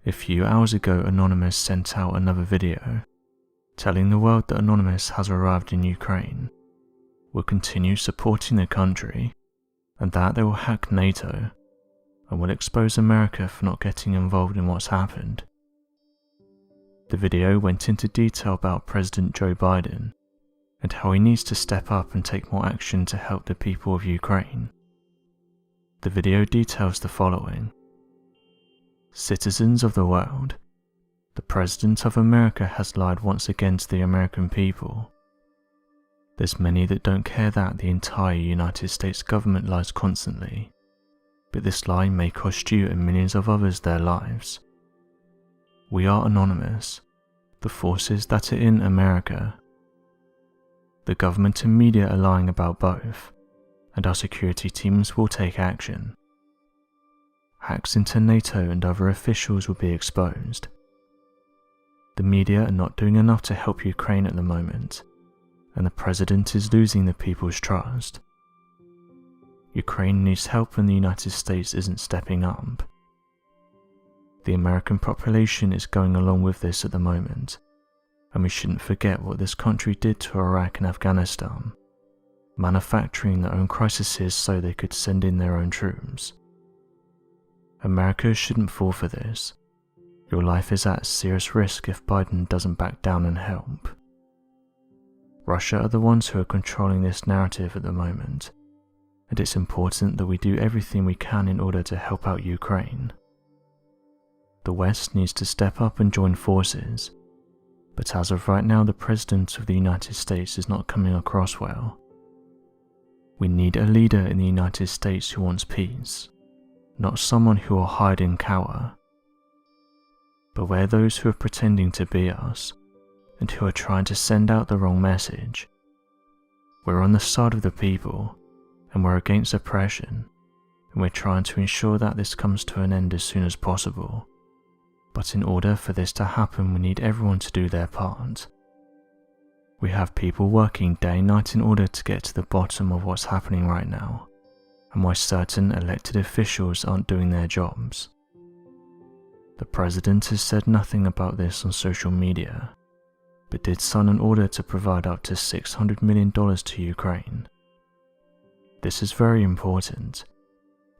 A few hours ago, Anonymous sent out another video telling the world that Anonymous has arrived in Ukraine, will continue supporting the country, and that they will hack NATO and will expose America for not getting involved in what's happened. The video went into detail about President Joe Biden and how he needs to step up and take more action to help the people of Ukraine. The video details the following. Citizens of the world, the President of America has lied once again to the American people. There's many that don't care that the entire United States government lies constantly, but this lie may cost you and millions of others their lives. We are Anonymous, the forces that are in America. The government and media are lying about both, and our security teams will take action. Hacks into NATO and other officials will be exposed. The media are not doing enough to help Ukraine at the moment, and the president is losing the people's trust. Ukraine needs help and the United States isn't stepping up. The American population is going along with this at the moment, and we shouldn't forget what this country did to Iraq and Afghanistan, manufacturing their own crises so they could send in their own troops. America shouldn't fall for this. Your life is at serious risk if Biden doesn't back down and help. Russia are the ones who are controlling this narrative at the moment, and it's important that we do everything we can in order to help out Ukraine. The West needs to step up and join forces, but as of right now the President of the United States is not coming across well. We need a leader in the United States who wants peace, not someone who will hide and cower. Beware those who are pretending to be us, and who are trying to send out the wrong message. We're on the side of the people, and we're against oppression, and we're trying to ensure that this comes to an end as soon as possible. But in order for this to happen, we need everyone to do their part. We have people working day and night in order to get to the bottom of what's happening right now, and why certain elected officials aren't doing their jobs. The President has said nothing about this on social media, but did sign an order to provide up to $600 million to Ukraine. This is very important,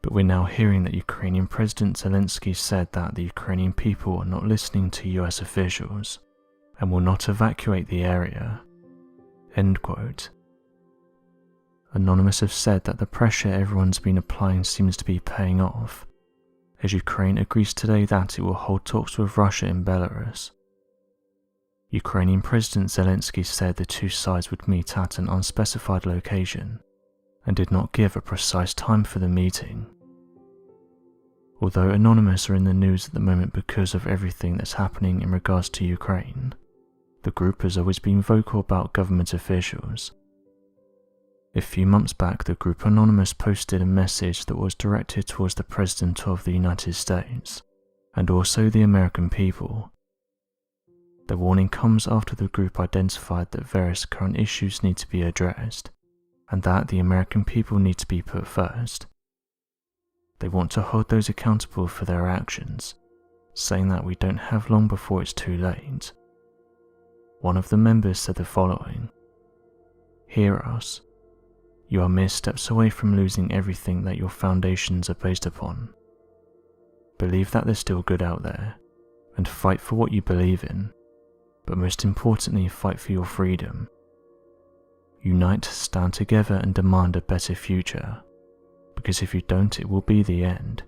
but we're now hearing that Ukrainian President Zelensky said that the Ukrainian people are not listening to US officials and will not evacuate the area. End quote. Anonymous have said that the pressure everyone's been applying seems to be paying off, as Ukraine agrees today that it will hold talks with Russia and Belarus. Ukrainian President Zelensky said the two sides would meet at an unspecified location, and did not give a precise time for the meeting. Although Anonymous are in the news at the moment because of everything that's happening in regards to Ukraine, the group has always been vocal about government officials. A few months back, the group Anonymous posted a message that was directed towards the President of the United States, and also the American people. The warning comes after the group identified that various current issues need to be addressed, and that the American people need to be put first. They want to hold those accountable for their actions, saying that we don't have long before it's too late. One of the members said the following: "Hear us. You are mere steps away from losing everything that your foundations are based upon. Believe that there's still good out there, and fight for what you believe in, but most importantly, fight for your freedom. Unite, stand together and demand a better future, because if you don't, it will be the end.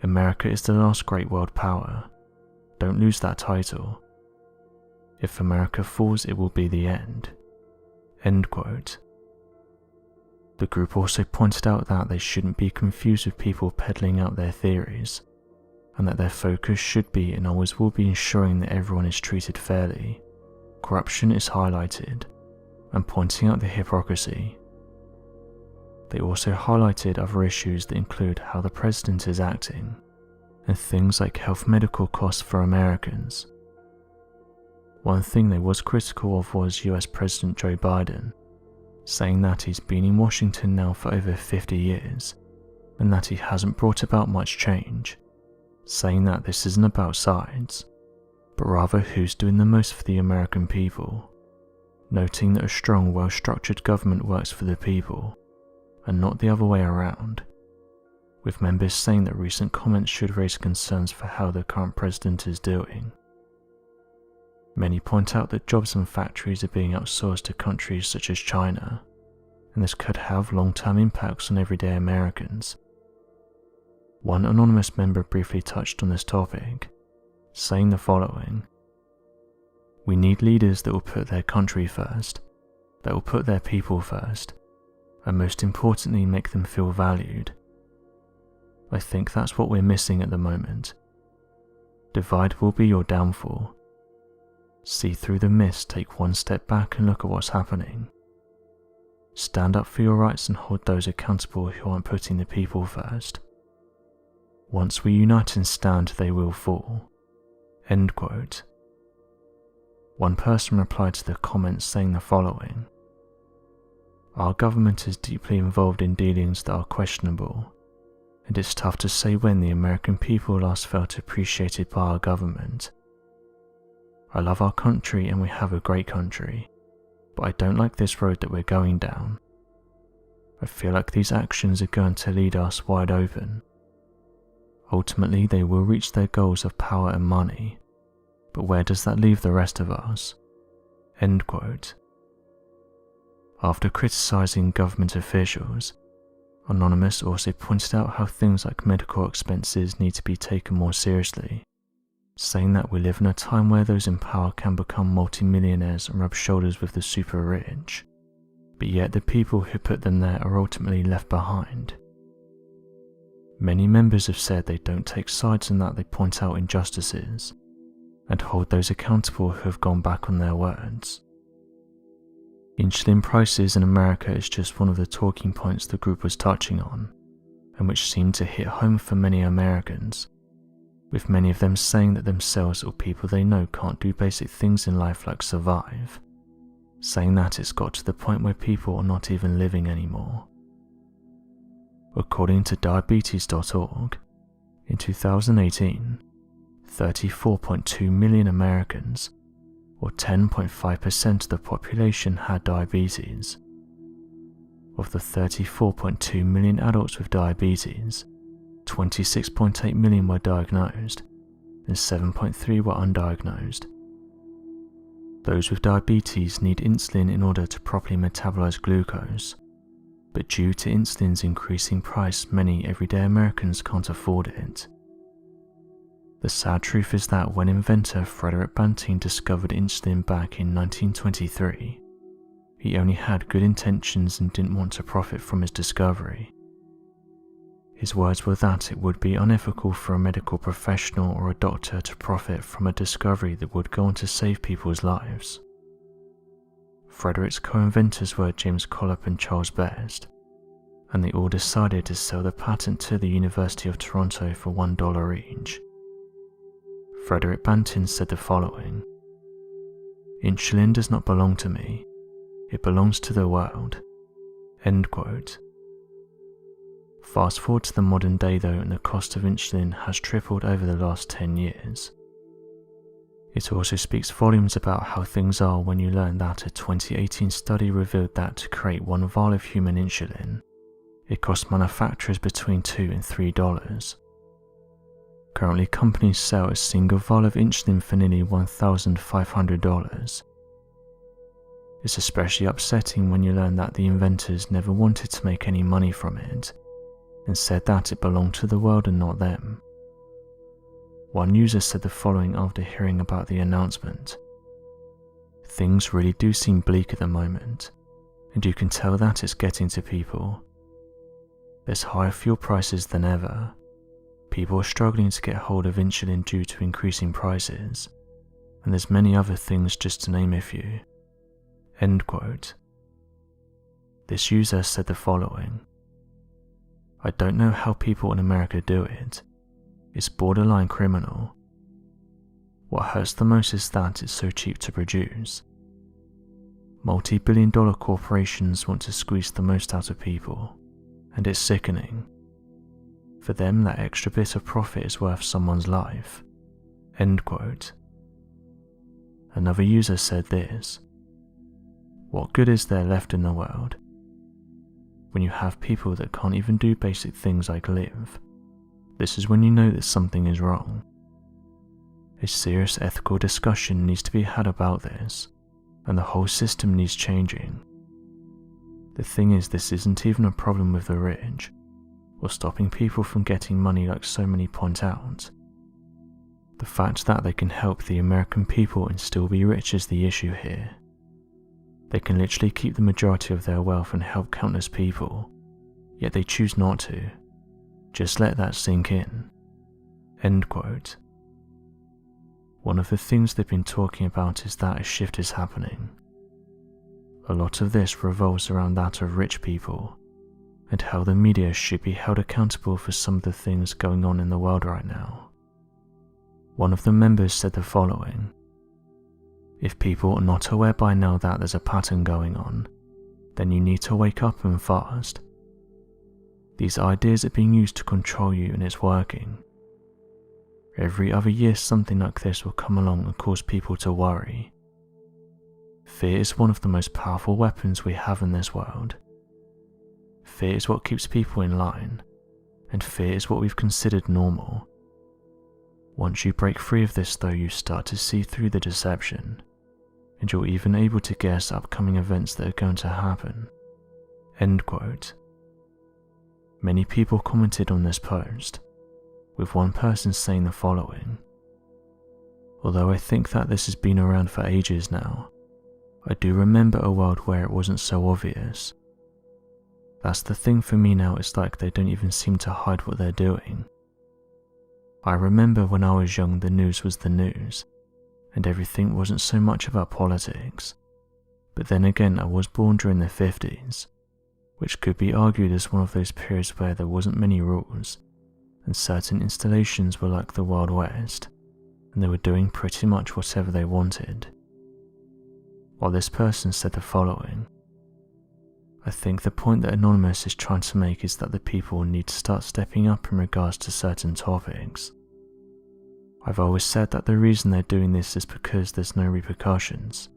America is the last great world power. Don't lose that title. If America falls, it will be the end." End quote. The group also pointed out that they shouldn't be confused with people peddling out their theories, and that their focus should be and always will be ensuring that everyone is treated fairly. Corruption is highlighted, and pointing out the hypocrisy. They also highlighted other issues that include how the president is acting, and things like health medical costs for Americans. One thing they was critical of was US President Joe Biden, saying that he's been in Washington now for over 50 years, and that he hasn't brought about much change. saying that this isn't about sides, but rather who's doing the most for the American people, noting that a strong, well-structured government works for the people, and not the other way around, with members saying that recent comments should raise concerns for how the current president is doing. Many point out that jobs and factories are being outsourced to countries such as China, and this could have long-term impacts on everyday Americans. One anonymous member briefly touched on this topic, saying the following: "We need leaders that will put their country first, that will put their people first, and most importantly make them feel valued. I think that's what we're missing at the moment. Divide will be your downfall. See through the mist, take one step back and look at what's happening. Stand up for your rights and hold those accountable who aren't putting the people first. Once we unite and stand, they will fall." End quote. One person replied to the comments saying the following: "Our government is deeply involved in dealings that are questionable, and it's tough to say when the American people last felt appreciated by our government. I love our country and we have a great country, but I don't like this road that we're going down. I feel like these actions are going to lead us wide open. Ultimately, they will reach their goals of power and money, but where does that leave the rest of us?" End quote. After criticizing government officials, Anonymous also pointed out how things like medical expenses need to be taken more seriously, saying that we live in a time where those in power can become multimillionaires and rub shoulders with the super rich, but yet the people who put them there are ultimately left behind. Many members have said they don't take sides in that they point out injustices and hold those accountable who have gone back on their words. Insulin prices in America is just one of the talking points the group was touching on, and which seemed to hit home for many Americans, with many of them saying that themselves or people they know can't do basic things in life like survive, saying that it's got to the point where people are not even living anymore. According to diabetes.org, in 2018, 34.2 million Americans, or 10.5% of the population, had diabetes. Of the 34.2 million adults with diabetes, 26.8 million were diagnosed, and 7.3 were undiagnosed. Those with diabetes need insulin in order to properly metabolize glucose, but due to insulin's increasing price, many everyday Americans can't afford it. The sad truth is that when inventor Frederick Banting discovered insulin back in 1923, he only had good intentions and didn't want to profit from his discovery. His words were that it would be unethical for a medical professional or a doctor to profit from a discovery that would go on to save people's lives. Frederick's co-inventors were James Collop and Charles Best, and they all decided to sell the patent to the University of Toronto for $1 each. Frederick Banting said the following: "Insulin does not belong to me, it belongs to the world." End quote. Fast forward to the modern day though, and the cost of insulin has tripled over the last 10 years. It also speaks volumes about how things are when you learn that a 2018 study revealed that to create 1 vial of human insulin, it costs manufacturers between $2 and $3. Currently, companies sell a single vial of insulin for nearly $1,500. It's especially upsetting when you learn that the inventors never wanted to make any money from it, and said that it belonged to the world and not them. One user said the following after hearing about the announcement: "Things really do seem bleak at the moment, and you can tell that it's getting to people. There's higher fuel prices than ever. People are struggling to get hold of insulin due to increasing prices, and there's many other things just to name a few." End quote. This user said the following: "I don't know how people in America do it. It's borderline criminal. What hurts the most is that it's so cheap to produce. Multi-billion-dollar corporations want to squeeze the most out of people, and it's sickening. For them, that extra bit of profit is worth someone's life. End quote. Another user said this: what good is there left in the world when you have people that can't even do basic things like live? This is when you know that something is wrong. A serious ethical discussion needs to be had about this, and the whole system needs changing. The thing is, this isn't even a problem with the rich, or stopping people from getting money like so many point out. The fact that they can help the American people and still be rich is the issue here. They can literally keep the majority of their wealth and help countless people, yet they choose not to. Just let that sink in. End quote. One of the things they've been talking about is that a shift is happening. A lot of this revolves around that of rich people, and how the media should be held accountable for some of the things going on in the world right now. One of the members said the following: if people are not aware by now that there's a pattern going on, then you need to wake up and fast. These ideas are being used to control you, and it's working. Every other year something like this will come along and cause people to worry. Fear is one of the most powerful weapons we have in this world. Fear is what keeps people in line, and fear is what we've considered normal. Once you break free of this though, you start to see through the deception, and you're even able to guess upcoming events that are going to happen. End quote. Many people commented on this post, with one person saying the following: although I think that this has been around for ages now, I do remember a world where it wasn't so obvious. That's the thing for me now, it's like they don't even seem to hide what they're doing. I remember when I was young the news was the news, and everything wasn't so much about politics. But then again, I was born during the 50s, which could be argued as one of those periods where there wasn't many rules, and certain installations were like the Wild West, and they were doing pretty much whatever they wanted. While this person said the following: I think the point that Anonymous is trying to make is that the people need to start stepping up in regards to certain topics. I've always said that the reason they're doing this is because there's no repercussions.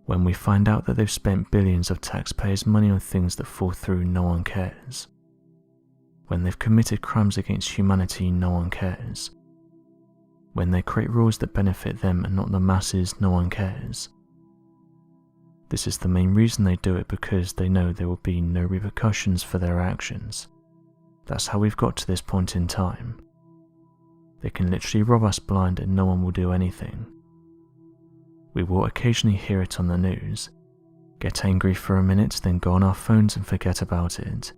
When we find out that they've spent billions of taxpayers' money on things that fall through, no one cares. When they've committed crimes against humanity, no one cares. When they create rules that benefit them and not the masses, no one cares. This is the main reason they do it, because they know there will be no repercussions for their actions. That's how we've got to this point in time. They can literally rob us blind and no one will do anything. We will occasionally hear it on the news, get angry for a minute, then go on our phones and forget about it.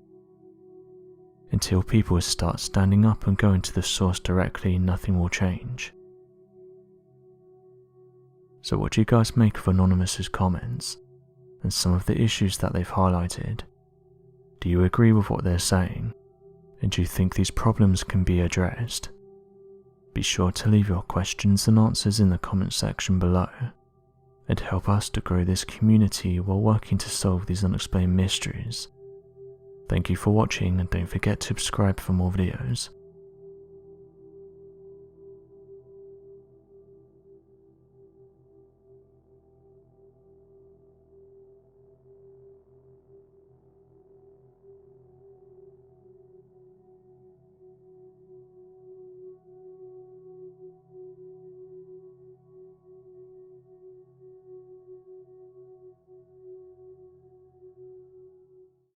Until people start standing up and going to the source directly, nothing will change. So what do you guys make of Anonymous's comments, and some of the issues that they've highlighted? Do you agree with what they're saying, and do you think these problems can be addressed? Be sure to leave your questions and answers in the comment section below, and help us to grow this community while working to solve these unexplained mysteries. Thank you for watching, and don't forget to subscribe for more videos.